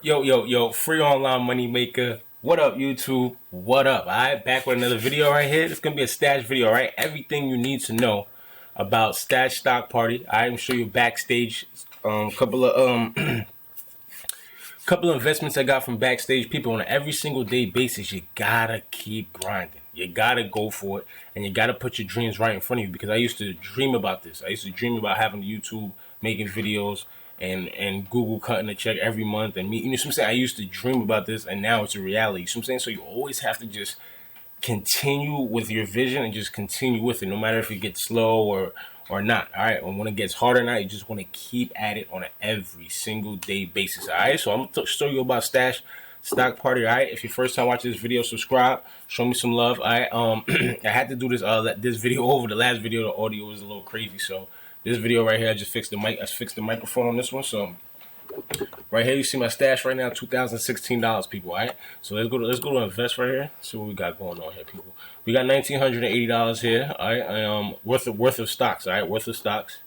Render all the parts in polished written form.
Yo, free online money maker. What up, YouTube? What up? Alright, back with another video right here. It's gonna be a stash video, right? Everything you need to know about stash stock party. I'm show you backstage couple of couple of investments I got from backstage people on an every single day basis. You gotta keep grinding. You gotta go for it, and you gotta put your dreams right in front of you. Because I used to dream about this. I used to dream about having YouTube, making videos, and Google cutting a check every month, and me. You know what I'm saying? I used to dream about this, and now it's a reality. You know what I'm saying? So you always have to just continue with your vision and just continue with it, no matter if it gets slow or not. All right, and when it gets harder now, you just want to keep at it on an every single day basis. All right, so I'm gonna show you about stash stock party. All right, if your first time watching this video, subscribe, show me some love. All right, I had to do this video over the last video. The audio was a little crazy, so this video right here, I just fixed the mic. I fixed the microphone on this one. So right here, you see my stash right now, $2,016, people. All right, so let's go to invest right here. See what we got going on here, people. We got $1,980 here. All right, worth of stocks. All right, worth of stocks.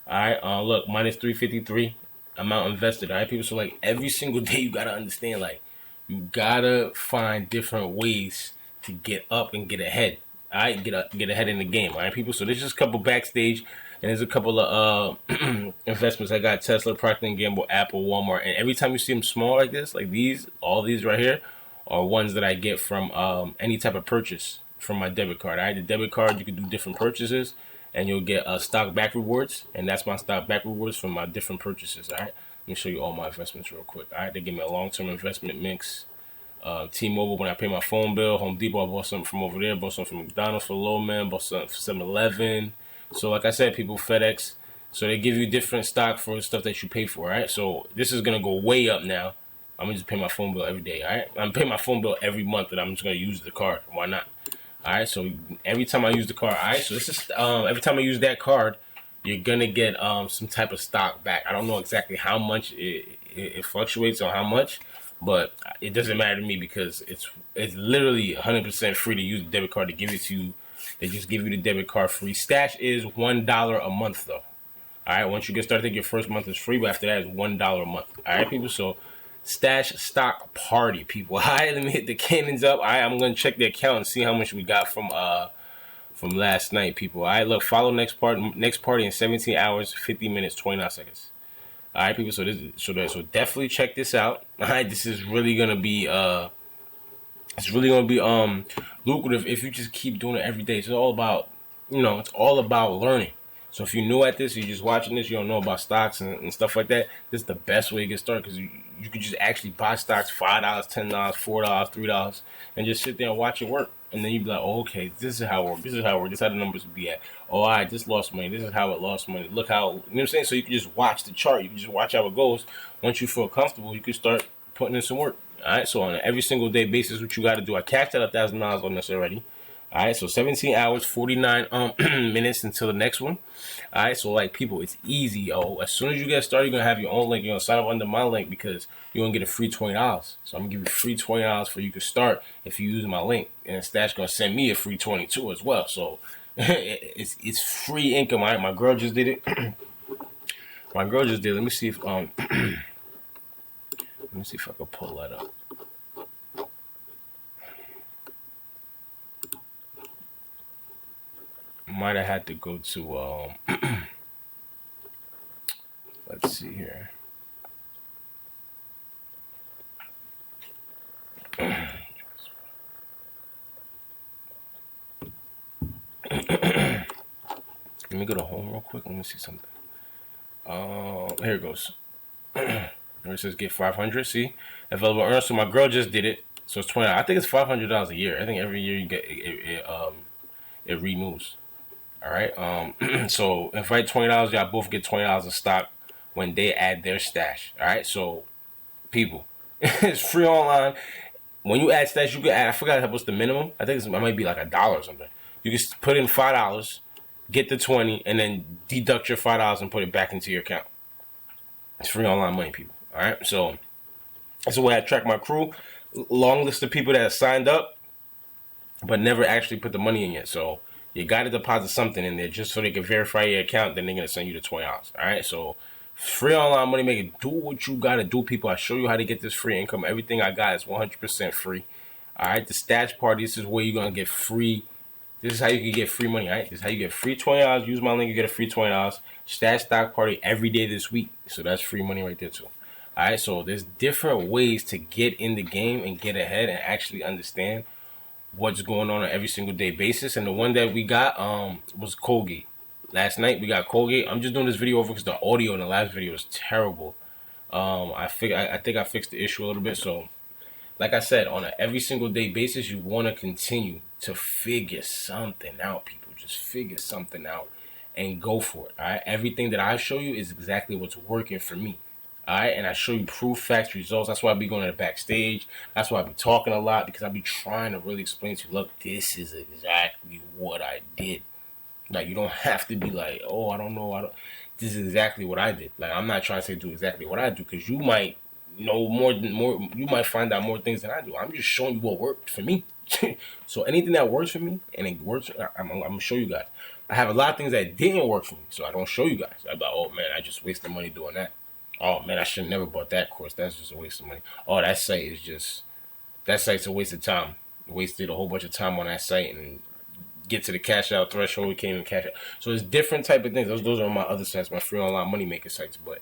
All right, look, minus 353 amount invested. All right, people. So like every single day, you gotta understand, like you gotta find different ways to get up and get ahead. All right, get ahead in the game. All right, people. So there's just a couple backstage. And there's a couple of investments. I got Tesla, Procter & Gamble, Apple, Walmart. And every time you see them small like this, like these, all these right here, are ones that I get from any type of purchase from my debit card. All right, the debit card, you can do different purchases, and you'll get stock back rewards. And that's my stock back rewards from my different purchases. All right, let me show you all my investments real quick. All right, they give me a long-term investment mix. T-Mobile, when I pay my phone bill. Home Depot, I bought something from over there. Bought something from McDonald's for low, man. Bought something for 7-Eleven. So like I said, people, FedEx, so they give you different stock for stuff that you pay for, right? So this is going to go way up now. I'm going to just pay my phone bill every day, all right? I'm paying my phone bill every month, and I'm just going to use the card. Why not? All right, so every time I use the card, all right? So this is, every time I use that card, you're going to get some type of stock back. I don't know exactly how much it fluctuates on how much, but it doesn't matter to me because it's literally 100% free to use the debit card to give it to you. They just give you the debit card free. Stash is $1 a month though. All right, once you get started, I think your first month is free, but after that is $1 a month. All right, people. So stash stock party, people. All right, let me hit the cannons up. All right, I'm gonna check the account and see how much we got from last night, people. All right, look, follow next party in 17 hours, 50 minutes, 29 seconds. All right, people. So definitely check this out. All right, this is really gonna be it's really gonna be lucrative if you just keep doing it every day. It's all about, it's all about learning. So if you're new at this, you're just watching this, you don't know about stocks and stuff like that, this is the best way to get started because you can just actually buy stocks $5, $10, $4, $3, and just sit there and watch it work. And then you'd be like, oh, okay, this is how it works. This is how it works. This is how the numbers would be at. Oh, all right, this lost money. This is how it lost money. Look how, you know what I'm saying? So you can just watch the chart. You can just watch how it goes. Once you feel comfortable, you can start putting in some work. All right, so on an every single day basis, what you got to do, I cashed out $1,000 on this already. All right, so 17 hours, 49 minutes until the next one. All right, so like people, it's easy, yo. As soon as you get started, you're going to have your own link. You're going to sign up under my link because you're going to get a free $20. So I'm going to give you free $20 for you to start if you use my link. And Stash going to send me a free 22 as well. So it's free income. All right, my girl just did it. My girl just did it. Let me see if let me see if I can pull that up. Might have had to go to let's see here. Let me go to home real quick. Let me see something. Here it goes. It says get 500. See, available earn. So my girl just did it. So it's 20. I think it's $500 a year. I think every year you get it renews. All right. So invite $20. Y'all both get $20 in stock when they add their stash. All right. So people, it's free online. When you add stash, you can add. I forgot what's the minimum. I think it might be like $1 or something. You can put in $5, get the 20, and then deduct your $5 and put it back into your account. It's free online money, people. All right, so that's the way I track my crew. Long list of people that have signed up, but never actually put the money in yet. So you got to deposit something in there just so they can verify your account. Then they're gonna send you the $20. All right, so Free online money maker. Do what you gotta do, people. I show you how to get this free income. Everything I got is 100% free. All right, the stash party. This is where you're gonna get free. This is how you can get free money. All right, this is how you get free $20. Use my link, you get a free $20. Stash stock party every day this week. So that's free money right there too. All right, so there's different ways to get in the game and get ahead and actually understand what's going on every single day basis. And the one that we got was ColGate. Last night we got ColGate. I'm just doing this video over because the audio in the last video is terrible. I think I fixed the issue a little bit. So like I said, on an every single day basis, you want to continue to figure something out, people. Just figure something out and go for it. All right, everything that I show you is exactly what's working for me. All right, and I show you proof, facts, results. That's why I be going to the backstage. That's why I be talking a lot, because I be trying to really explain to you, look, this is exactly what I did. Like, you don't have to be like, oh, I don't know. This is exactly what I did. Like, I'm not trying to say do exactly what I do, because you might know more. You might find out more things than I do. I'm just showing you what worked for me. So anything that works for me and it works, I'm gonna show you guys. I have a lot of things that didn't work for me, so I don't show you guys. I'm like, oh man, I just wasted money doing that. Oh man, I should have never bought that course. That's just a waste of money. Oh, that site's a waste of time. Wasted a whole bunch of time on that site and get to the cash out threshold, we can't even cash out. So it's different type of things. Those are my other sites, my free online money maker sites. But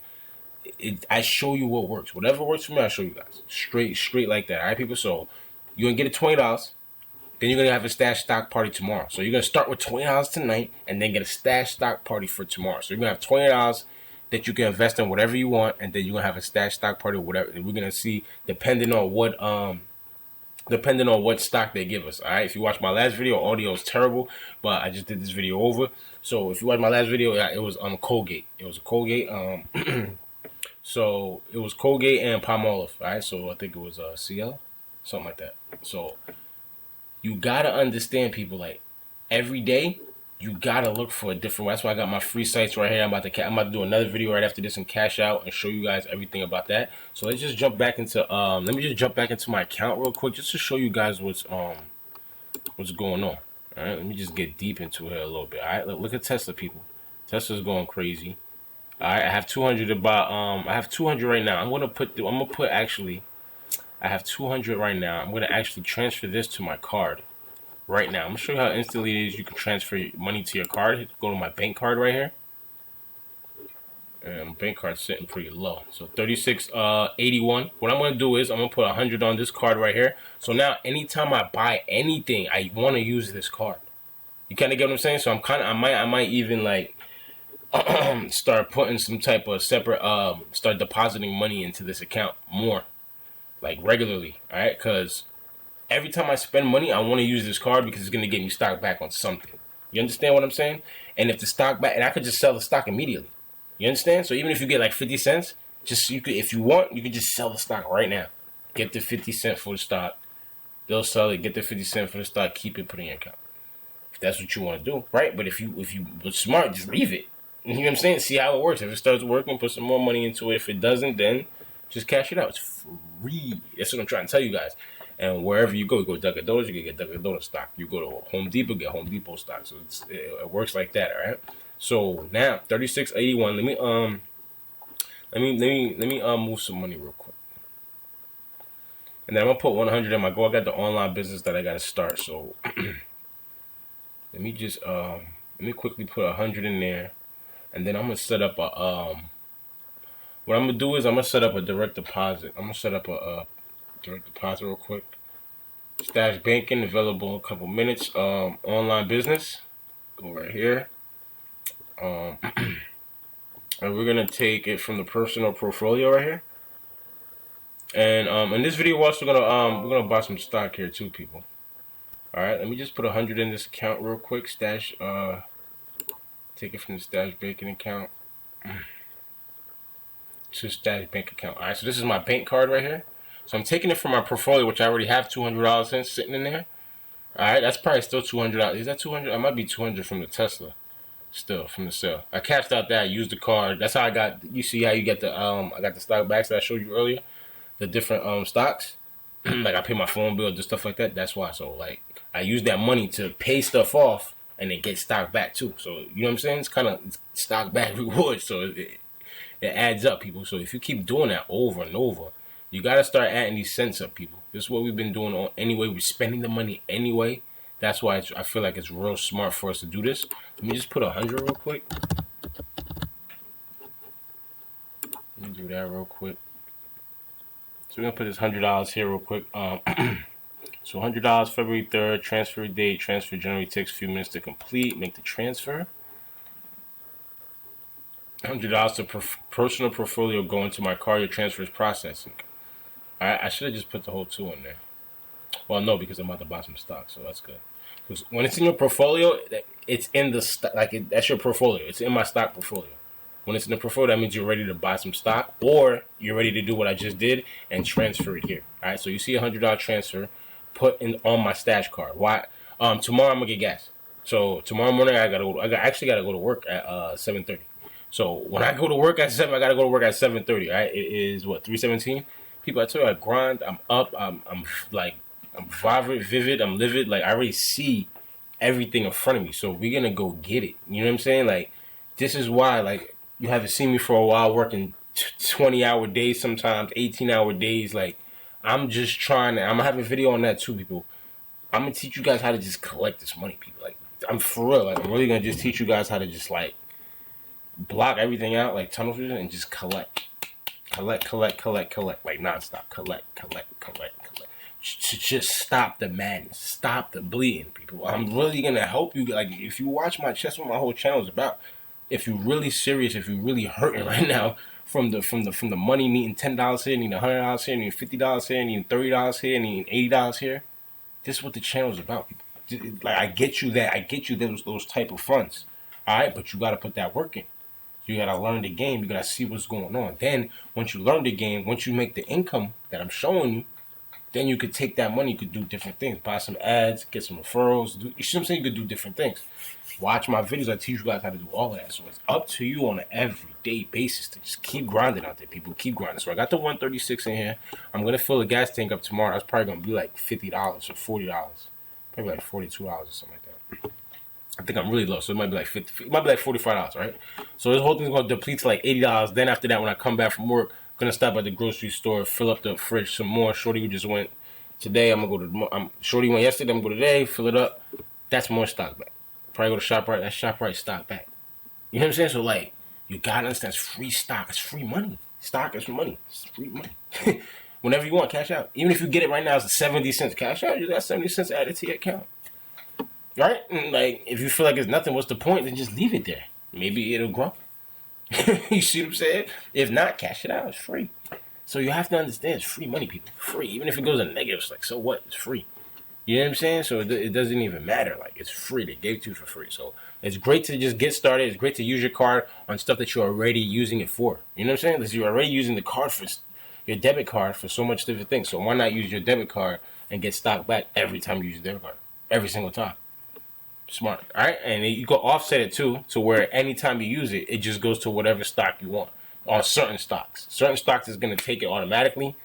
I show you what works. Whatever works for me, I show you guys. Straight like that. All right, people. So you're gonna get a $20. Then you're gonna have a stash stock party tomorrow. So you're gonna start with $20 tonight, and then get a stash stock party for tomorrow. So you're gonna have $20 that you can invest in whatever you want, and then you're gonna have a stash stock party, whatever. And we're gonna see depending on what stock they give us. All right. If you watch my last video, audio is terrible, but I just did this video over. So if you watch my last video, it was on ColGate. It was a ColGate. So it was ColGate and Palmolive. All right. So I think it was CL, something like that. So you gotta understand, people. Like, every day, you gotta look for a different way. That's why I got my free sites right here. I'm about to do another video right after this and cash out and show you guys everything about that. So let's just jump back into let me just jump back into my account real quick, just to show you guys what's going on. All right, let me just get deep into it a little bit. All right, look at Tesla, people. Tesla's going crazy. All right, I have 200 about I have 200 right now. I have 200 right now. I'm gonna actually transfer this to my card right now. I'm gonna show you how instantly it is you can transfer money to your card. Go to my bank card right here, and my bank card's sitting pretty low. So 3681. What I'm gonna do is I'm gonna put 100 on this card right here. So now anytime I buy anything, I want to use this card. You kind of get what I'm saying? So I might even like start putting some type of separate start depositing money into this account more, like regularly. All right, because every time I spend money, I want to use this card because it's going to get me stock back on something. You understand what I'm saying? And if the stock back, and I could just sell the stock immediately. You understand? So even if you get like 50 cents, if you want, you could just sell the stock right now. Get the 50 cents for the stock. They'll sell it. Get the 50 cents for the stock. Keep it. Put in your account. If that's what you want to do, right? But if you were smart, just leave it. You know what I'm saying? See how it works. If it starts working, put some more money into it. If it doesn't, then just cash it out. It's free. That's what I'm trying to tell you guys. And wherever you go to Dunkin' Donuts, you can get Dunkin' Donuts stock. You go to Home Depot, get Home Depot stock. So it works like that, all right? So now 3681. Let me move some money real quick. And then I'm gonna put 100 in my go. I got the online business that I gotta start. So let me quickly put 100 in there, and then I'm gonna set up a what I'm gonna do is I'm gonna set up a direct deposit. I'm gonna set up a direct deposit real quick. Stash banking available in a couple minutes. Online business, go right here. And we're gonna take it from the personal portfolio right here. And in this video, we're also gonna we're gonna buy some stock here too, people. All right, let me just put 100 in this account real quick. Stash, take it from the stash banking account to stash bank account. All right, so this is my bank card right here. So I'm taking it from my portfolio, which I already have $200 in sitting in there. All right, that's probably still $200. Is that 200? I might be 200 from the Tesla, still from the sale. I cashed out that. I used the card. That's how I got. You see how you get the I got the stock backs that I showed you earlier, the different stocks. Like I pay my phone bill, just stuff like that. That's why. So like I use that money to pay stuff off and then get stock back too. So you know what I'm saying? It's kind of stock back reward. So it adds up, people. So if you keep doing that over and over, you got to start adding these cents up, people. This is what we've been doing anyway. We're spending the money anyway. That's why I feel like it's real smart for us to do this. Let me just put 100 real quick. Let me do that real quick. So we're going to put this $100 here real quick. So $100 February 3rd, transfer date, transfer generally takes a few minutes to complete. Make the transfer. $100 to personal portfolio go into my card. Your transfer is processing. Alright, I should have just put the whole 2 in there. Well, no, because I'm about to buy some stock, so that's good. Because when it's in your portfolio, it's in the stock, that's your portfolio. It's in my stock portfolio. When it's in the portfolio, that means you're ready to buy some stock, or you're ready to do what I just did and transfer it here. All right, so you see $100 transfer put in on my stash card. Why? Tomorrow I'm gonna get gas. So tomorrow morning I actually gotta go to work at 7:30. So when I go to work at 7, I gotta go to work at 7:30. All right, it is what, 3:17. People, I tell you, I grind. I'm up. I'm vivid. I'm livid. Like, I already see everything in front of me. So we're gonna go get it. You know what I'm saying? Like, this is why, like, you haven't seen me for a while working 20-hour days, sometimes 18-hour days. Like, I'm just trying to. I'm gonna have a video on that too, people. I'm gonna teach you guys how to just collect this money, people. Like, I'm for real. Like, I'm really gonna just teach you guys how to just, like, block everything out, like tunnel vision, and just collect, like nonstop. Collect. Just stop the madness, stop the bleeding, people. I'm really gonna help you. Like, if you watch my chest, what my whole channel is about. If you're really serious, if you're really hurting right now from the money, needing $10 here, needing $100 here, needing $50 here, needing $30 here, needing $80 here, this is what the channel is about, people. Like, I get you that. I get you those type of funds. All right, but you gotta put that work in. You gotta learn the game. You gotta see what's going on. Then once you learn the game, once you make the income that I'm showing you, then you could take that money. You could do different things. Buy some ads, get some referrals. You see what I'm saying? You could do different things. Watch my videos. I teach you guys how to do all of that. So it's up to you on an everyday basis to just keep grinding out there, people. Keep grinding. So I got the 136 in here. I'm gonna fill the gas tank up tomorrow. That's probably gonna be like $50 or $40. Probably like $42 or something like that. I think I'm really low, so it might be like $50. It might be like $45, right? So this whole thing's gonna deplete to like $80. Then after that, when I come back from work, I'm gonna stop at the grocery store, fill up the fridge some more. Shorty who just went today, I'm gonna go to. Shorty went yesterday. I'm gonna go today, fill it up. That's more stock back. Probably go to ShopRite. That's ShopRite stock back. You know what I'm saying? So, like, you gotta understand, it's free stock. It's free money. Stock is money. It's free money. Whenever you want, cash out. Even if you get it right now, it's 70 cents. Cash out. You got 70 cents added to your account. Right? And, like, if you feel like it's nothing, what's the point? Then just leave it there. Maybe it'll grow. You see what I'm saying? If not, cash it out. It's free. So you have to understand, it's free money, people. Free. Even if it goes in negative, it's like, so what? It's free. You know what I'm saying? So it doesn't even matter. Like, it's free. They gave it to you for free. So it's great to just get started. It's great to use your card on stuff that you're already using it for. You know what I'm saying? Because you're already using the card for your debit card for so much different things. So why not use your debit card and get stock back every time you use your debit card? Every single time. Smart. All right? And you can offset it too, to where anytime you use it, it just goes to whatever stock you want. On certain stocks. Certain stocks is going to take it automatically.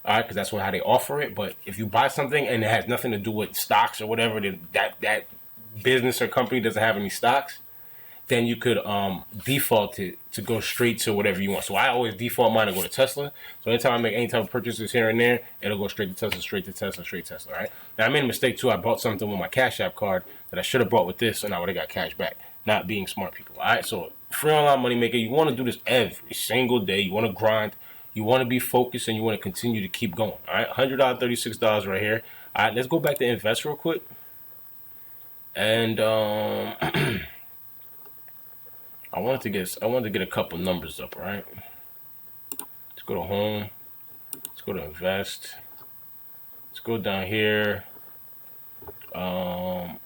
All right, because that's how they offer it. But if you buy something and it has nothing to do with stocks or whatever, that business or company doesn't have any stocks, then you could default it to go straight to whatever you want. So I always default mine to go to Tesla. So anytime I make any type of purchases here and there, it'll go straight to Tesla, straight to Tesla, straight to Tesla. All right. Now I made a mistake too. I bought something with my Cash App card that I should have bought with this, and I would have got cash back. Not being smart, people. All right. So free online moneymaker, you want to do this every single day. You want to grind. You want to be focused, and you want to continue to keep going. All right, $100, $36 right here. All right, let's go back to invest real quick. And I wanted to get a couple numbers up. All right, let's go to home. Let's go to invest. Let's go down here. I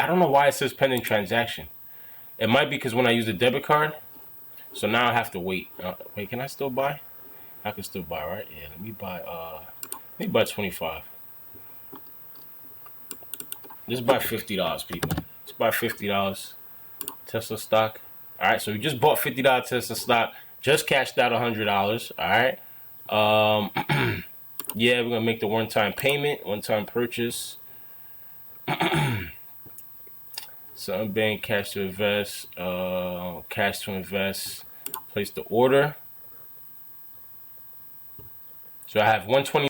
don't know why it says pending transaction. It might be because when I use the debit card, so now I have to wait. Wait, can I still buy? I can still buy, right? Yeah, let me buy 25. Just buy $50, people. Let's buy $50 Tesla stock. All right, so we just bought $50 Tesla stock. Just cashed out $100. All right. Yeah, we're gonna make the one-time payment, one-time purchase. So I'm paying cash to invest. Cash to invest. Place the order. So I have 120.